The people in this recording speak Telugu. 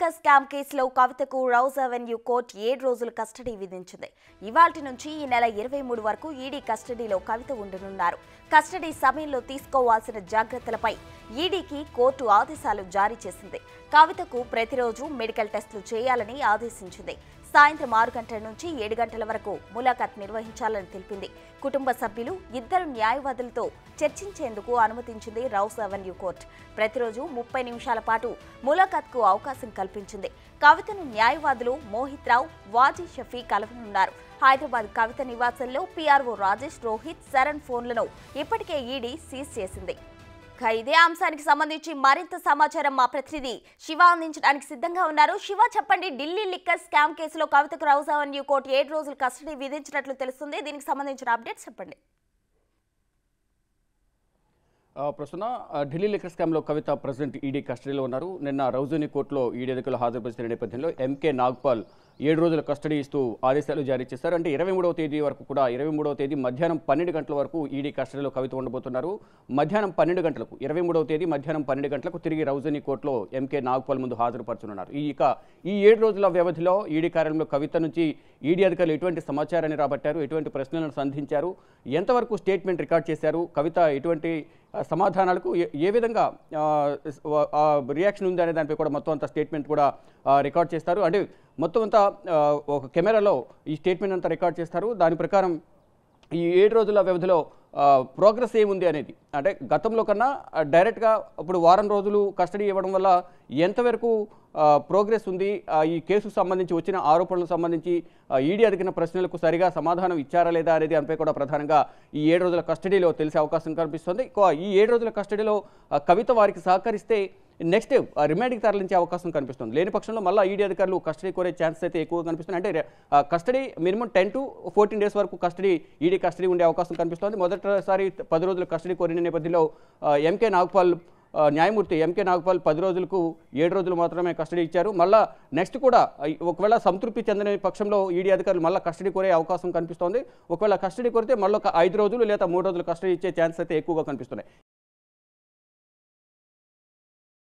లిక్కర్ స్కామ్ కేసులో కవితకు రౌజ్ అవెన్యూ కోర్టు 7 రోజుల కస్టడీ విధించింది. ఇవాల్టి నుంచి ఈ నెల 23 వరకు ఈడీ కస్టడీలో కవిత ఉండనున్నారు. కస్టడీ సమయంలో తీసుకోవాల్సిన జాగ్రత్తలపై ఈడీకి కోర్టు ఆదేశాలు జారీ చేసింది. కవితకు ప్రతిరోజు మెడికల్ టెస్టులు చేయాలని ఆదేశించింది. సాయంత్రం 6 గంటల నుంచి 7 గంటల వరకు ములాఖాత్ నిర్వహించాలని తెలిపింది. కుటుంబ సభ్యులు, ఇద్దరు న్యాయవాదులతో చర్చించేందుకు అనుమతించింది రౌజ్ అవెన్యూ కోర్టు. ప్రతిరోజు 30 నిమిషాల పాటు ములాఖాత్కు అవకాశం కల్పించింది. కవితను న్యాయవాదులు మోహిత్ రావు, వాజీ షఫీ కలవనున్నారు. హైదరాబాద్ కవిత నివాసంలో పీఆర్ఓ రాజేష్, రోహిత్, శరణ్ ఫోన్లను ఇప్పటికే ఈడీ సీజ్ చేసింది. ఇదే అంశానికి సంబంధించి మరింత సమాచారం మా ప్రతినిధి శివ అందించడానికి సిద్ధంగా ఉన్నారు. శివ, చెప్పండి, ఢిల్లీ లిక్కర్ స్కామ్ కేసులో కవితకు రౌజ్ అవెన్యూ కోర్టు 7 రోజులు కస్టడీ విధించినట్లు తెలుస్తుంది. దీనికి సంబంధించిన అప్డేట్స్ చెప్పండి. ప్రస్తుతం ఢిల్లీ లిక్కర్ స్కామ్లో కవిత ప్రెసిడెంట్ ఈడీ కస్టడీలో ఉన్నారు. నిన్న రౌజోని కోర్టులో ఈడీ ఎన్నికలు హాజరుపరిచిన నేపథ్యంలో ఎంకే నాగ్పాల్ 7 రోజుల కస్టడీ ఇస్తూ ఆదేశాలు జారీ చేశారు. అంటే 23వ తేదీ వరకు కూడా 23వ తేదీ మధ్యాహ్నం 12 గంటల వరకు ఈడీ కస్టడీలో కవిత ఉండబోతున్నారు. మధ్యాహ్నం 12 గంటలకు 23వ తేదీ మధ్యాహ్నం 12 గంటలకు తిరిగి రౌజోని కోర్టులో ఎంకే నాగ్పాల్ ముందు హాజరుపరచనున్నారు. ఈ 7 రోజుల వ్యవధిలో ఈడీ కార్యాలయంలో కవిత నుంచి ఈడీ అధికారులు ఎటువంటి సమాచారాన్ని రాబట్టారు, ఎటువంటి ప్రశ్నలను సంధించారు, ఎంతవరకు స్టేట్మెంట్ రికార్డ్ చేశారు, కవిత ఎటువంటి సమాధానాలకు ఏ విధంగా రియాక్షన్ ఉంది అనే దానిపై కూడా మొత్తం అంతా స్టేట్మెంట్ కూడా రికార్డ్ చేస్తారు. అంటే మొత్తం అంతా ఒక కెమెరాలో ఈ స్టేట్మెంట్ అంతా రికార్డ్ చేస్తారు. దాని ప్రకారం ఈ 7 రోజుల వ్యవధిలో ప్రోగ్రెస్ ఏముంది అనేది, అంటే గతంలో కన్నా డైరెక్ట్గా ఇప్పుడు వారం రోజులు కస్టడీ ఇవ్వడం వల్ల ఎంతవరకు ప్రోగ్రెస్ ఉంది, ఈ కేసుకు సంబంధించి వచ్చిన ఆరోపణలకు సంబంధించి ఈడీ అడిగిన ప్రశ్నలకు సరిగా సమాధానం ఇచ్చారా లేదా అనేది దానిపై కూడా ప్రధానంగా ఈ 7 రోజుల కస్టడీలో తెలిసే అవకాశం కనిపిస్తుంది. ఈ 7 రోజుల కస్టడీలో కవిత వారికి సహకరిస్తే నెక్స్ట్ రిమాండ్కి తరలించే అవకాశం కనిపిస్తుంది. లేని పక్షంలో మళ్ళీ ఈడీ అధికారులు కస్టడీ కోరే ఛాన్సెస్ అయితే ఎక్కువగా కనిపిస్తుంది. అంటే కస్టడీ మినిమం 10 to 14 డేస్ వరకు ఈడీ కస్టడీ ఉండే అవకాశం కనిపిస్తుంది. మొదటిసారి 10 రోజులు కస్టడీ కోరిన నేపథ్యంలో ఎంకే నాగ్పాల్ న్యాయమూర్తి ఎంకే నాగ్పాల్ 10 రోజులకు 7 రోజులు మాత్రమే కస్టడీ ఇచ్చారు. మళ్ళీ నెక్స్ట్ కూడా ఒకవేళ సంతృప్తి చెందని పక్షంలో ఈడీ అధికారులు మళ్ళీ కస్టడీ కోరే అవకాశం కనిపిస్తోంది. ఒకవేళ కస్టడీ కోరితే మళ్ళీ ఒక 5 రోజులు లేదా 3 రోజులు కస్టడీ ఇచ్చే ఛాన్స్ అయితే ఎక్కువగా కనిపిస్తున్నాయి.